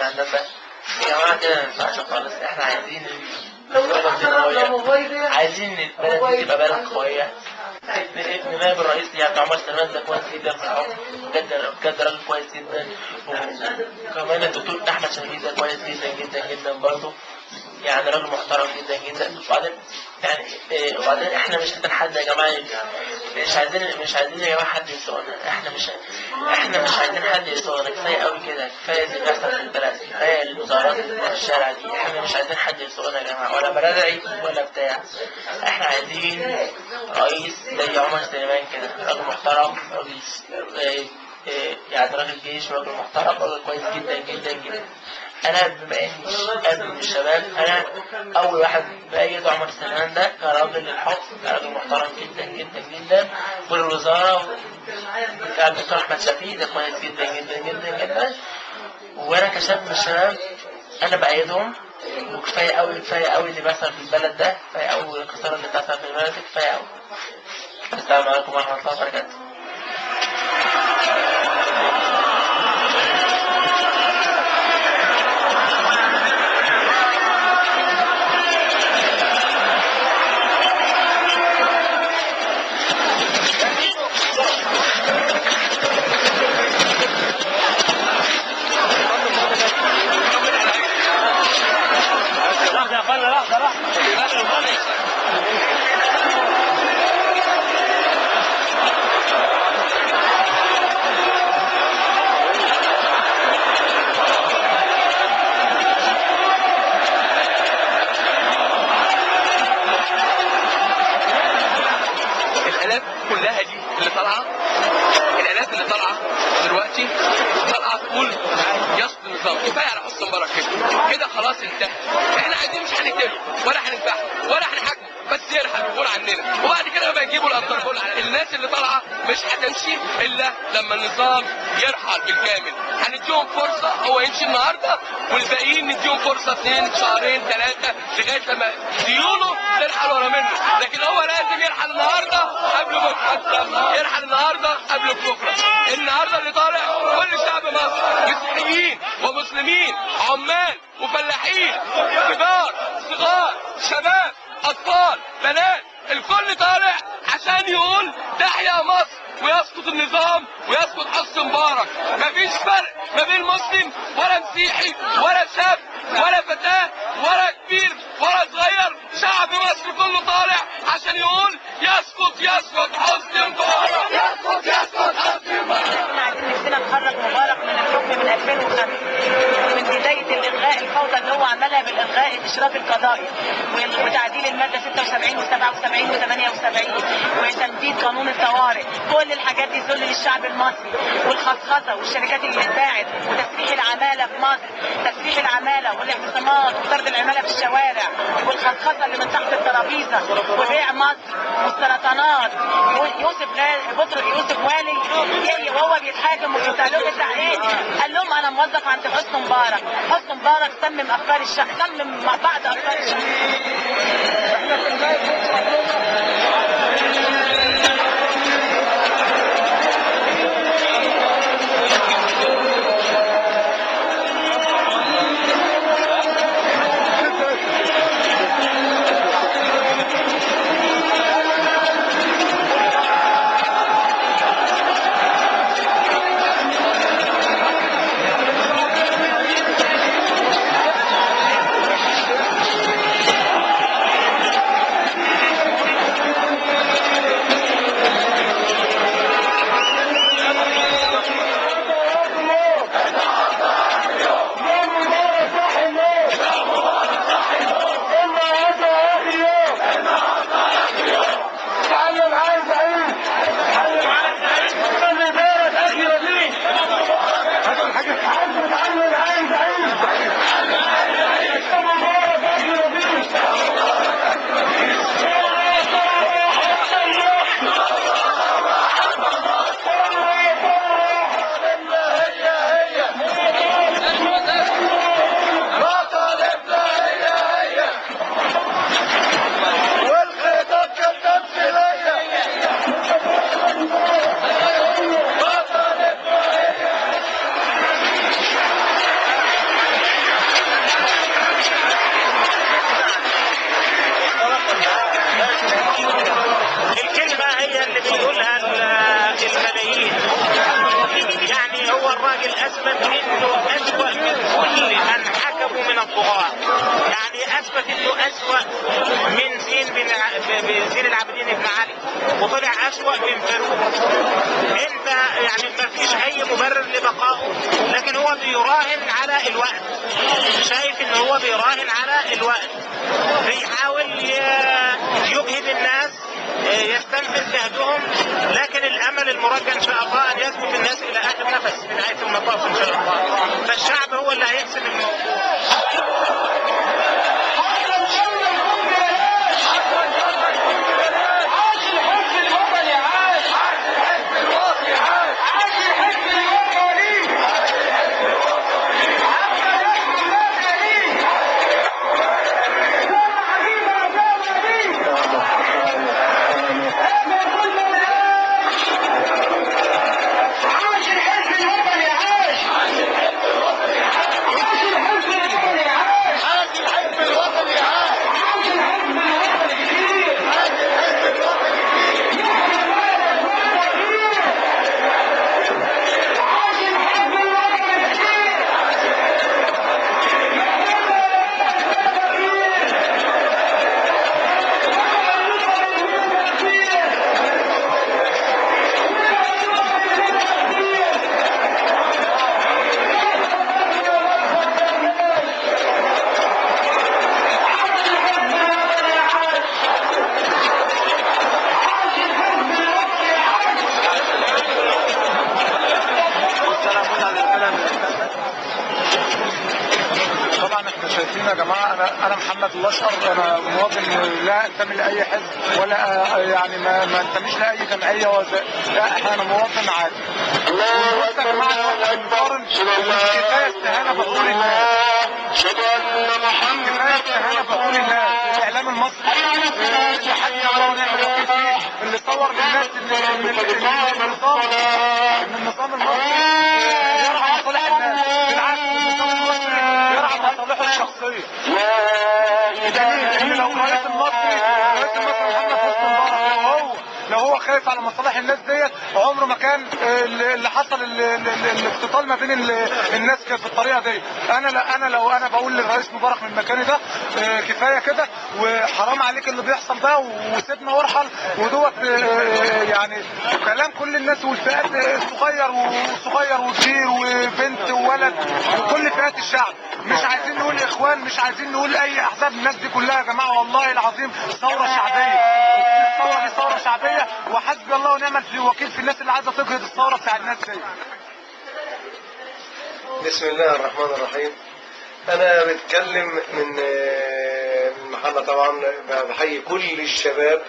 عندنا ده يا جماعه كده ما ينفعش خالص. احنا عايزين عايزين البلد دي تبقى بلد قويه. نائب الرئيس يعني عمر سلمان ده كويس جدا في الحكم، بجد راجل كويس جدا. وكمان الدكتور احمد شهيد ده كويس جدا جدا جدا برضه، يعني راجل محترم جدا جدا. وبعدين احنا مش عايزين حد يا جماعه، مش عايزين يا جماعه حد يسوقنا. احنا مش عايزين حد يسوقنا، كفايه قوي كده، كفايه اللي بيحصل في البلد، كفايه المظاهرات اللي في الشارع دي. احنا مش عايزين حد يسوقنا يا جماعه، ولا برادعي ولا بتاع. احنا عايزين رئيس زي عمر سليمان كده، راجل محترم، راجل يعني راجل جيش، راجل محترم، راجل كويس جدا جدا جدا. انا بما اني اب من الشباب، انا اول واحد بايد عمر سليمان ده كراجل للحكم، كراجل محترم جدا جدا جدا. والوزاره بتاع الدكتور احمد شفيق ده كويس جدا جدا جدا جدا. وانا كشاب من الشباب انا بايدهم. وكفايه قوي كفايه قوي اللي بيحصل في البلد ده، كفايه قوي الخساره اللي بتحصل في البلد، كفايه قوي. السلام عليكم ورحمه الله وبركاته. كلها دي اللي طالعه، الاعلانات اللي طالعه دلوقتي طالعه تقول يسقط النظام. كفايه على حسن مبارك كده خلاص انتهى. احنا عايزين مش هنقتله ولا هنذبحه ولا هنحاكمه، بس يرحل ويقول عننا، وبعد كده بقى يجيبوا الانتربول. الناس اللي طالعه مش هتمشي الا لما النظام يرحل بالكامل. هنديهم فرصه، هو يمشي النهارده والباقيين نديهم فرصه 2 شهرين 3 لغايه لما ديونه ترحل ورا منه. لكن هو لازم يرحل النهارده قبل بكره، يرحل النهارده قبل بكره. النهارده اللي طالع كل شعب مصر، مسيحيين ومسلمين، عمال وفلاحين، كبار صغار، شباب، اطفال، بنات، الكل طالع عشان يقول تحيا مصر ويسقط النظام ويسقط حسني مبارك. مفيش فرق ما بين مسلم ولا مسيحي ولا شاب ولا فتاه ولا كبير ولا صغير. شعب مصر كله طالع عشان يقول يسقط حسني مبارك، يسقط حسني مبارك. احنا عايزين نفسنا نخرج مبارك من الحكم من 2005، من بدايه الالغاء الفوضى اللي هو عملها بالالغاء الاشراف القضائي وتعديل الماده 76 و77 و78 وتمديد قانون الطوارئ. كل الحاجات دي ذل للشعب المصري، والخصخصه والشركات اللي اتباعت، وتسريح العماله في مصر، تسريح العماله والاعتصامات وطرد العماله في الشوارع، والخصخصه اللي من تحت الترابيزه، وبيع مصر والسرطانات. يوسف والي وهو بيتحاكم وبيسالوه بتاع ايه؟ قال لهم انا موظف عند حسني مبارك. حسني مبارك سمم افكار الشعب، سمم بعض افكار الشعب. أسوأ من بيرو. انت يعني ما فيش اي مبرر لبقائه، لكن هو بيراهن على الوقت. شايف ان هو بيراهن على الوقت، بيحاول يجهد الناس، يستنفذ جهدهم، لكن الامل المرجى ان شاء الله ان يثبت الناس الى اخر نفس في نهايه المطاف ان شاء الله. فالشعب هو اللي هيحسم الموضوع. يا جماعه انا محمد الاشقر، انا مواطن لا انتمي لاي حزب ولا يعني ما انتميش لاي جمعيه لا، انا مواطن عادي. يا جماعه نقارن، كفايه استهانه بقول الناس، كفايه استهانه بقول الناس. الاعلام المصري اللي حتى الله ونعم الوكيل فيه، اللي صور للناس ان النظام المصري يرعى مصالح الناس، بالعكس النظام المصري يرعى مصالحه الشخصيه. بدليل ان لو الرئيس المصري محمد حسني مبارك لو هو خايف على مصالح الناس ديت، عمره ما كان اللي حصل الاقتتال ما بين الناس في الطريقه دي. انا لو انا بقول للرئيس مبارك من مكاني ده كفايه كده، وحرام عليك اللي بيحصل ده، وسيبنا وارحل. ودوت يعني كلام كل الناس والفئات، الصغير وكبير وبنت وولد وكل فئات الشعب. مش عايزين نقول اخوان، مش عايزين نقول اي احزاب، الناس دي كلها يا جماعه والله العظيم ثوره شعبيه. الثوره دي ثوره شعبيه، وحسبي الله ونعم الوكيل في الناس اللي عايزه تجهض الثوره بتاع الناس دي. بسم الله الرحمن الرحيم. انا بتكلم من محمد، طبعا بحيي كل الشباب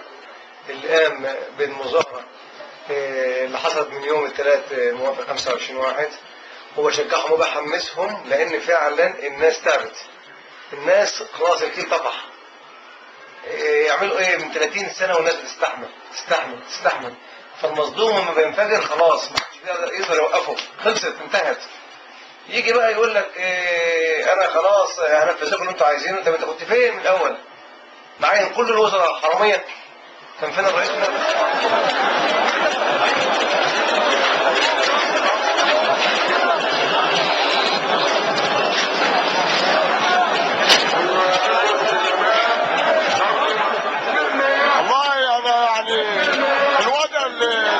اللي قام بالمظاهره اللي حصلت من يوم الثلاث موافق 25/1. هو شجعهم وبحمسهم، لان فعلا الناس تعبت، الناس خلاص الكيل طفح. يعملوا ايه من 30 سنه والناس بتستحمل. فالمظلوم لما بينفجر خلاص ما حدش يقدر يوقفه، خلصت انتهت. يجي بقى يقول لك انا خلاص هنفذ لكم اللي انتوا عايزينه. انت كنت فين من الاول؟ معين كل الوزراء حراميه، كان فين الرئيس؟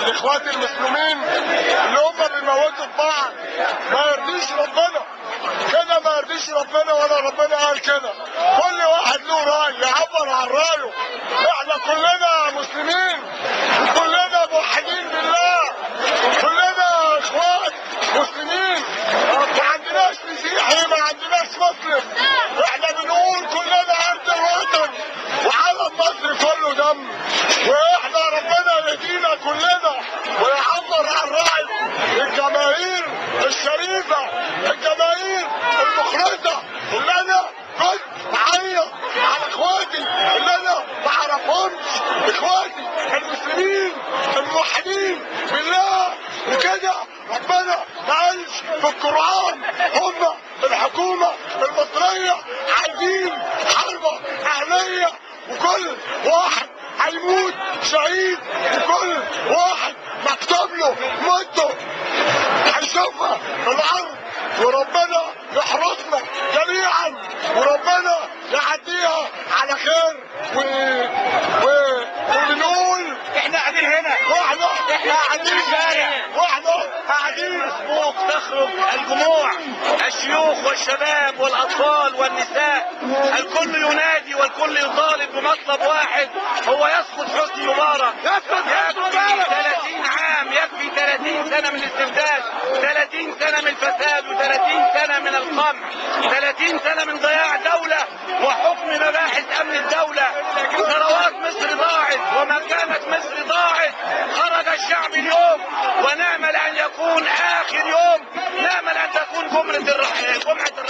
اخواتي المسلمين اللي هم بيموتوا في بعض ما يرضيش ربنا كده، ما يرضيش ربنا ولا ربنا قال كده. كل واحد له راي يعبر عن رايه. احنا كلنا مسلمين وكلنا موحدين بالله، كلنا اخوات مسلمين، ما عندناش مسيحي ما عندناش مسلم. احنا بنقول كلنا عند الوطن وعلم مصر كله دم، واحنا ربنا يهدينا كلنا ويعبر عن رأي الجماهير الشريفة، الجماهير المخلصة اللي انا كنت بعيط على اخواتي اللي انا ما اعرفهمش، اخواتي المسلمين الموحدين بالله. وكده ربنا ما قالش في القرآن هم الحكومة المصرية عايزين حرب أهلية، وكل واحد هيموت شهيد، وكل واحد مكتوب له موته هيشوفها في الارض. وربنا يحرسنا جميعا، وربنا يعديها على خير. وبنقول احنا راجل هنا لوحده، احنا قاعدين شارع لوحده قاعدين. فوق تخرج الجموع، الشيوخ والشباب والأطفال والنساء، الكل ينادي والكل يطالب بمطلب واحد، هو يسقط حسني مبارك. يكفي 30 عام، يكفي 30 سنة من الاستبداد، 30 سنة من الفساد، و30 سنة من القمع، 30 سنة من ضياع دولة وحكم مباحث أمن الدولة. ثروات مصر ضاعت، ومكانة مصر ضاعت. خرج الشعب اليوم، ونأمل أن يكون آخر يوم، نأمل أن تكون جمعة الرحمن.